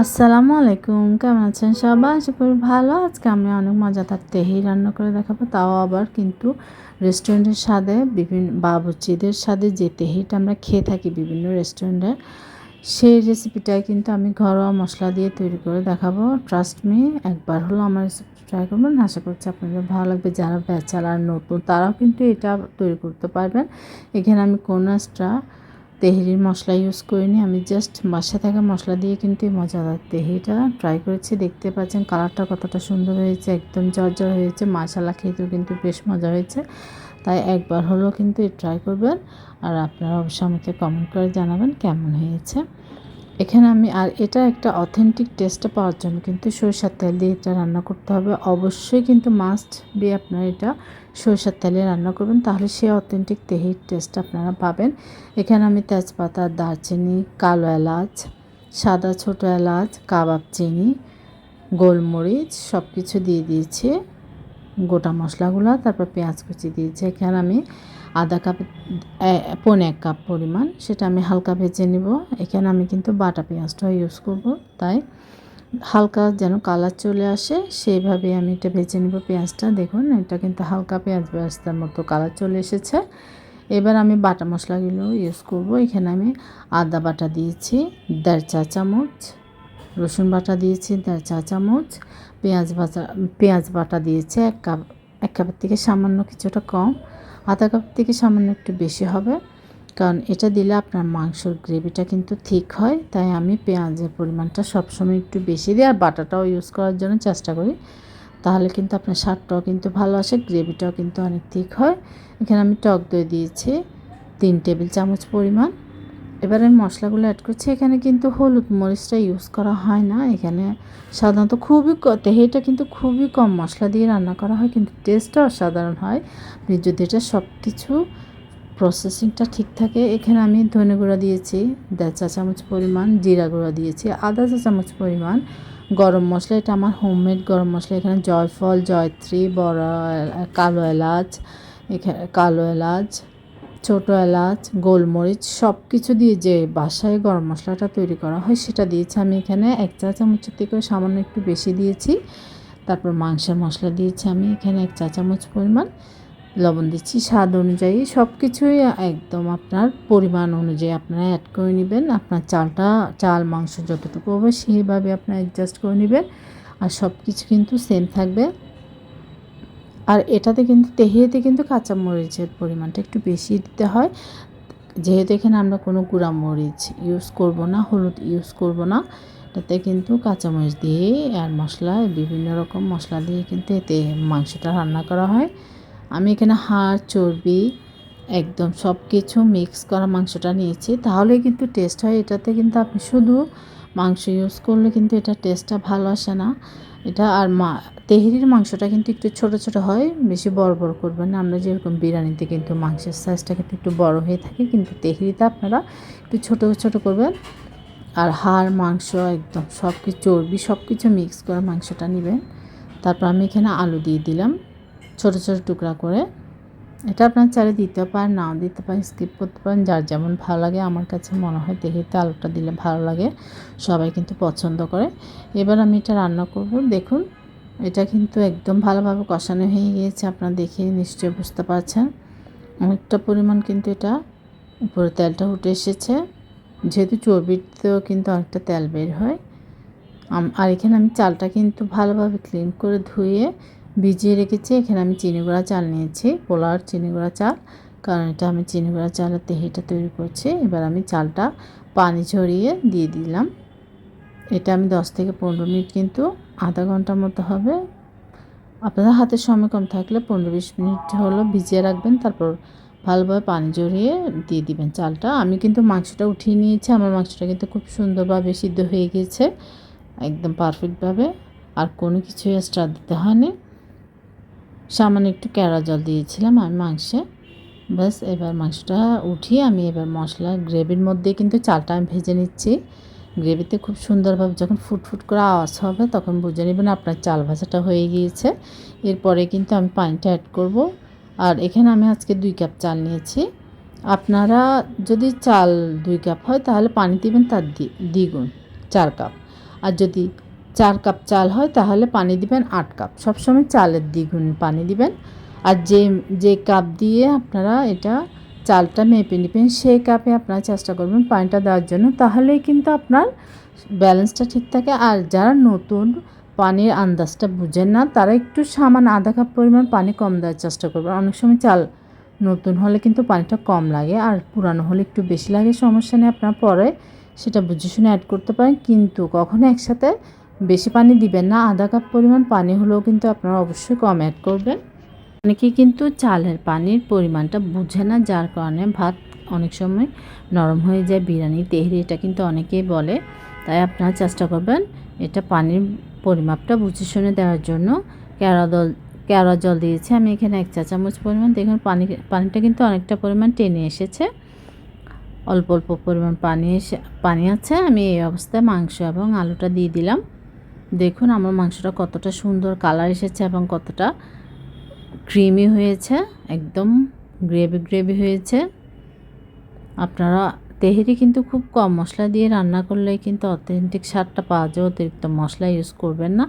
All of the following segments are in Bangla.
আসসালামু আলাইকুম, কেমন আছেন সবাই? আশা করি ভালো। আজকে আমি অনেক মজাদার তেহারি রান্না করে দেখাবো, তাও আবার কিন্তু রেস্টুরেন্টের স্বাদে, বিভিন্ন বাবুর্চিদের স্বাদে যে তেহারিটা আমরা খেয়ে থাকি বিভিন্ন রেস্টুরেন্টে, সেই রেসিপিটাই কিন্তু আমি ঘরোয়া মশলা দিয়ে তৈরি করে দেখাবো। ট্রাস্ট মি, একবার হলো আমার রেসিপি ট্রাই করবেন। আশা করছি আপনাদের ভালো লাগবে। যারা ব্যাচেলার নতুন তারাও কিন্তু এটা তৈরি করতে পারবেন। এখানে আমি কোনো এক্সট্রা তেহারির মশলা ইউজ করিনি, আমি জাস্ট বাসায় থাকা মশলা দিয়ে কিন্তু এই মজাদার তেহারিটা ট্রাই করেছি। দেখতে পাচ্ছেন কালারটা কতটা সুন্দর হয়েছে, একদম জর্জর হয়েছে। মাশাআল্লাহ, খেতেও কিন্তু বেশ মজা হয়েছে। তাই একবার হলেও কিন্তু ট্রাই করবেন, আর আপনারা অবশ্যই আমাকে কমেন্ট করে জানাবেন কেমন হয়েছে। এখানে আমি, আর এটা একটা অথেন্টিক টেস্টটা পাওয়ার জন্য কিন্তু সরিষার তেল দিয়ে এটা রান্না করতে হবে। অবশ্যই কিন্তু মাস্ট বি আপনারা এটা সরিষার তেলে রান্না করবেন, তাহলে সেই অথেন্টিক তেহারির টেস্টটা আপনারা পাবেন। এখানে আমি তেজপাতা, দারচিনি, কালো এলাচ, সাদা ছোটো এলাচ, কাবাব চিনি, গোলমরিচ সব কিছু দিয়ে দিয়েছি, গোটা মশলাগুলো। তারপর পেঁয়াজ কুচি দিয়েছি। এখানে আমি আধা কাপ, পৌনে 1 কাপ পরিমাণ, সেটা আমি হালকা ভেজে নেব। এখানে আমি কিন্তু বাটা পেঁয়াজটা ইউজ করব, তাই হালকা যেন কালার চলে আসে সেইভাবে আমি এটা ভেজে নেব পেঁয়াজটা। দেখুন, এটা কিন্তু হালকা পেঁয়াজ বেরেস্তার মতো কালার চলে এসেছে। এবার আমি বাটা মশলাগুলো ইউজ করব। এখানে আমি আদা বাটা দিয়েছি 1.5 চা চামচ, রসুন বাটা দিয়েছি 1.5 চা চামচ, পেঁয়াজ বাটা দিয়েছি 1 কাপ। 1 কাপের থেকে সামান্য কিছুটা কম, আধা কাপ থেকে সামান্য একটু বেশি হবে, কারণ এটা দিলে আপনার মাংসর গ্রেভিটা কিন্তু ঠিক হয়। তাই আমি পেঁয়াজের পরিমাণটা সবসময় একটু বেশি দিই, আর বাটাটাও ইউজ করার জন্য চেষ্টা করি, তাহলে কিন্তু আপনার স্বাদটাও কিন্তু ভালো আসে, গ্রেভিটাও কিন্তু অনেক ঠিক হয়। এখানে আমি টক দই দিয়েছি 3 টেবিল চামচ পরিমাণ। এবার আমি মশলাগুলো অ্যাড করছি। এখানে কিন্তু হলুদ মরিচটা ইউজ করা হয় না। এখানে সাধারণত তেহারিটা কিন্তু খুবই কম মশলা দিয়ে রান্না করা হয়, কিন্তু টেস্টটা অসাধারণ হয় আপনি যদি এটা সব কিছু প্রসেসিংটা ঠিক থাকে। এখানে আমি ধনে গুঁড়া দিয়েছি 1.5 চা চামচ পরিমাণ, জিরা গুঁড়া দিয়েছি আধা চা চামচ পরিমাণ, গরম মশলা, এটা আমার হোমমেড গরম মশলা। এখানে জয়ফল, জয়ত্রী, কালো এলাচ, ছোটো এলাচ, গোলমরিচ সব কিছু দিয়ে যে বাসায় গরম মশলাটা তৈরি করা হয় সেটা দিয়েছি আমি। এখানে 1 চা চামচের থেকে সামান্য একটু বেশি দিয়েছি। তারপর মাংসের মশলা দিয়েছি আমি এখানে 1 চা চামচ পরিমাণ, লবণ দিচ্ছি স্বাদ অনুযায়ী। সব কিছুই একদম আপনার পরিমাণ অনুযায়ী আপনারা অ্যাড করে নেবেন। আপনার চাল মাংস যতটুকু হবে সেইভাবে আপনারা অ্যাডজাস্ট করে নেবেন, আর সব কিছু কিন্তু সেম থাকবে। আর এটাতে কিন্তু তেহারিতে কিন্তু কাঁচামরিচের পরিমাণটা একটু বেশি দিতে হয়, যেহেতু এখানে আমরা কোনো গুঁড়া মরিচ ইউজ করব না, হলুদ ইউজ করব না। এটাতে কিন্তু কাঁচামরিচ দিয়েই আর মশলা, বিভিন্ন রকম মশলা দিয়ে কিন্তু এতে মাংসটা রান্না করা হয়। আমি এখানে হাড়, চর্বি একদম সব কিছু মিক্স করা মাংসটা নিয়েছি, তাহলে কিন্তু টেস্ট হয়। এটাতে কিন্তু আপনি শুধু মাংস ইউজ করলে কিন্তু এটা টেস্টটা ভালো আসে না। এটা আর তেহারির মাংসটা কিন্তু একটু ছোট ছোট হয়, বেশি বড় বড় করবেন না। আমরা যেরকম বিরিয়ানিতে কিন্তু মাংসের সাইজটা কিন্তু একটু বড় হয়ে থাকে, কিন্তু তেহারিতে আপনারা একটু ছোট ছোট করবেন। আর হাড়, মাংস একদম সব কিছু, চর্বি সব কিছু মিক্স করে মাংসটা নেবেন। তারপর আমি এখানে আলু দিয়ে দিলাম ছোট ছোট টুকরা করে। এটা আপনার চাইলে দিতে পারেন, নাও দিতে পারেন, স্কিপ করতে পারেন, যার যেমন ভালো লাগে। আমার কাছে মনে হয় তেহারিতে আলুটা দিলে ভালো লাগে, সবাই কিন্তু পছন্দ করে। এবার আমি এটা রান্না করব। দেখুন, এটা কিন্তু একদম ভালোভাবে কষানো হয়ে গিয়েছে, আপনারা দেখে নিশ্চয়ই বুঝতে পারছেন। অনেকটা পরিমাণ কিন্তু এটা উপরে তেলটা উঠে এসেছে, যেহেতু চর্বিতেও কিন্তু অনেকটা তেল বের হয়। আর এখানে আমি চালটা কিন্তু ভালোভাবে ক্লিন করে ধুয়ে ভিজিয়ে রেখেছি। এখানে আমি চিনি গুঁড়া চাল নিয়েছি, পোলাওর চিনি গুঁড়া চাল, কারণ এটা আমি চিনি গুঁড়া চালের তেহারিটা তৈরি করছি। এবার আমি চালটা পানি ঝরিয়ে দিয়ে দিলাম। এটা আমি 10 থেকে 15 মিনিট, কিন্তু আধা ঘন্টার মতো হবে। আপনাদের হাতে সময় কম থাকলে 15-20 মিনিট হলো ভিজিয়ে রাখবেন, তারপর ভালোভাবে পানি ঝরিয়ে দিয়ে দিবেন চালটা। আমি কিন্তু মাংসটা উঠিয়ে নিয়েছি, আমার মাংসটা কিন্তু খুব সুন্দরভাবে সিদ্ধ হয়ে গিয়েছে, একদম পারফেক্টভাবে। আর কোনো কিছুই এক্সট্রা দিতে হয়নি, সামান্য একটু কেওড়া জল দিয়েছিলাম আমি মাংসে। ব্যাস, এবার মাংসটা উঠিয়ে আমি এবার মশলা গ্রেভির মধ্যে কিন্তু চালটা আমি ভেজে নিচ্ছি। গ্রেভিতে খুব সুন্দরভাবে যখন ফুটফুট করে আওয়াজ হবে তখন বুঝে নেবেন আপনার চাল ভাজাটা হয়ে গিয়েছে। এরপরে কিন্তু আমি পানিটা অ্যাড করব। আর এখানে আমি আজকে 2 কাপ চাল নিয়েছি। আপনারা যদি চাল 2 কাপ হয় তাহলে পানি দিবেন তার দ্বিগুণ, 4 কাপ। আর যদি 4 কাপ চাল হয় তাহলে পানি দিবেন 8 কাপ। সবসময় চালের দ্বিগুণ পানি দিবেন। আর যে কাপ দিয়ে আপনারা এটা চালটা মেপে নেবেন সেই কাপে আপনারা চেষ্টা করবেন পানিটা দেওয়ার জন্য, তাহলেই কিন্তু আপনার ব্যালেন্সটা ঠিক থাকে। আর যারা নতুন পানির আন্দাজটা বুঝেন না তারা একটু সামান্য আধা কাপ পরিমাণ পানি কম দেওয়ার চেষ্টা করবেন। অনেক সময় চাল নতুন হলে কিন্তু পানিটা কম লাগে, আর পুরানো হলে একটু বেশি লাগে, সমস্যা নেই, আপনারা পরে সেটা বুঝে শুনে অ্যাড করতে পারেন। কিন্তু কখনো একসাথে বেশি পানি দিবেন না, আধা কাপ পরিমাণ পানি হলেও কিন্তু আপনারা অবশ্যই কম অ্যাড করবেন। অনেকেই কিন্তু চালের পানির পরিমাণটা বুঝে না, যার কারণে ভাত অনেক সময় নরম হয়ে যায়। বিরিয়ানি তেহরি এটা কিন্তু অনেকেই বলে, তাই আপনারা চেষ্টা করবেন এটা পানির পরিমাপটা বুঝে শুনে দেওয়ার জন্য। কেওড়া জল দিয়েছি আমি এখানে 1 চা চামচ পরিমাণ। দেখুন পানিটা কিন্তু অনেকটা পরিমাণ টেনে এসেছে, অল্প অল্প পরিমাণ পানি আছে। আমি এই অবস্থায় মাংস এবং আলুটা দিয়ে দিলাম। দেখুন আমার মাংসটা কতটা সুন্দর কালার এসেছে এবং কতটা ক্রিমি হয়েছে, একদম গ্রেভি হয়েছে। আপনারা তেহেরি কিন্তু খুব কম মশলা দিয়ে রান্না করলে কিন্তু অথেন্টিক স্বাদটা পাওয়া যায়। অতিরিক্ত মশলা ইউজ করবেন না,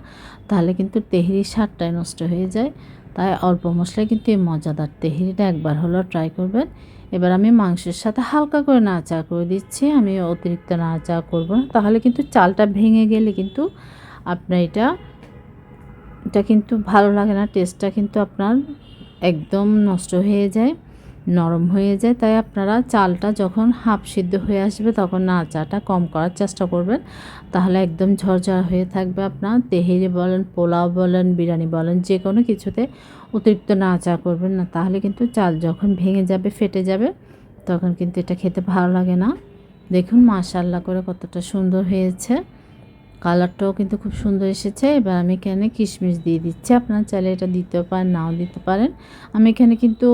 তাহলে কিন্তু তেহেরির স্বাদটাই নষ্ট হয়ে যায়। তাই অল্প মশলায় কিন্তু এই মজাদার তেহেরিটা একবার হলেও ট্রাই করবেন। এবার আমি মাংসের সাথে হালকা করে নাড়াচাড়া করে দিচ্ছি, আমি অতিরিক্ত নাড়াচাড়া করব না, তাহলে কিন্তু চালটা ভেঙে গেলে কিন্তু আপনার এটা কিন্তু ভালো লাগে না, টেস্টটা কিন্তু আপনার একদম নষ্ট হয়ে যায়, নরম হয়ে যায়। তাই আপনারা চালটা যখন হাফ সিদ্ধ হয়ে আসবে তখন নাড়াচাড়াটা কম করার চেষ্টা করবেন, তাহলে একদম ঝরঝরা হয়ে থাকবে। আপনার তেহেরি বলেন, পোলাও বলেন, বিরিয়ানি বলেন, যে কোনো কিছুতে অতিরিক্ত নাড়াচাড়া করবেন না, তাহলে কিন্তু চাল যখন ভেঙে যাবে, ফেটে যাবে, তখন কিন্তু এটা খেতে ভালো লাগে না। দেখুন মাশাআল্লাহ করে কতটা সুন্দর হয়েছে, কালারটাও কিন্তু খুব সুন্দর এসেছে। এবার আমি এখানে কিশমিশ দিয়ে দিচ্ছি, আপনারা চাইলে এটা দিতেও পারেন, নাও দিতে পারেন। আমি এখানে কিন্তু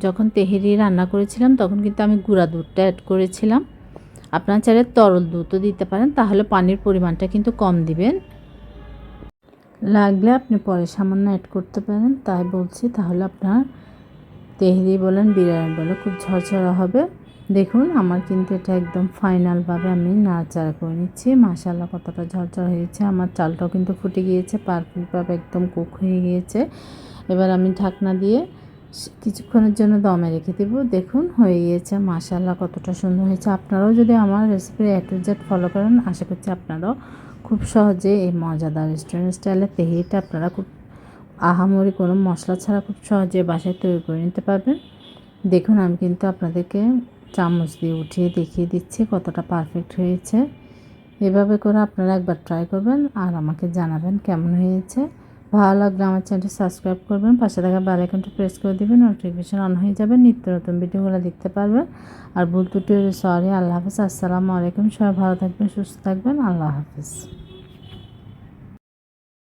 যখন তেহেরি রান্না করেছিলাম তখন কিন্তু আমি গুঁড়া দুধটা অ্যাড করেছিলাম। আপনারা চাইলে তরল দুধও দিতে পারেন, তাহলে পানির পরিমাণটা কিন্তু কম দিবেন, লাগলে আপনি পরে সামান্য অ্যাড করতে পারেন। তাই বলছি, তাহলে আপনার তেহেরি বলেন, বিরিয়ানি বলেন খুব ঝরঝরা হবে। দেখুন আমার কিন্তু এটা একদম ফাইনালভাবে আমি নাড়াচাড়া করে নিচ্ছি। মাশাআল্লাহ কতটা ঝরঝরা হয়েছে, আমার চালটাও কিন্তু ফুটে গিয়েছে, পারফেক্টভাবে একদম কুক হয়ে গিয়েছে। এবার আমি ঢাকনা দিয়ে কিছুক্ষণের জন্য দমে রেখে দেব। দেখুন হয়ে গিয়েছে, মাশাআল্লাহ কতটা সুন্দর হয়েছে। আপনারাও যদি আমার recipe A to Z follow করেন, আশা করছি আপনারাও খুব সহজে এই মজাদার রেস্টুরেন্ট স্টাইলের তেহেরিটা আপনারা খুব আহামরি কোনো মশলা ছাড়া খুব সহজে বাসায় তৈরি করে নিতে পারবেন। দেখুন আমি কিন্তু আপনাদেরকে চামচ দিয়ে উঠিয়ে দেখিয়ে দিচ্ছি কতটা পারফেক্ট হয়েছে। এভাবে করে আপনারা একবার ট্রাই করবেন আর আমাকে জানাবেন কেমন হয়েছে। ভালো লাগলে আমার চ্যানেলটি সাবস্ক্রাইব করবেন, পাশে থাকা বেল আইকনটি প্রেস করে দেবেন, নোটিফিকেশন অন হয়ে যাবে, নিত্য নতুন ভিডিওগুলো দেখতে পারবেন। আর ভুল ত্রুটি সরি। আল্লাহ হাফেজ, আসসালামু আলাইকুম। সবাই ভালো থাকবেন, সুস্থ থাকবেন, আল্লাহ হাফেজ।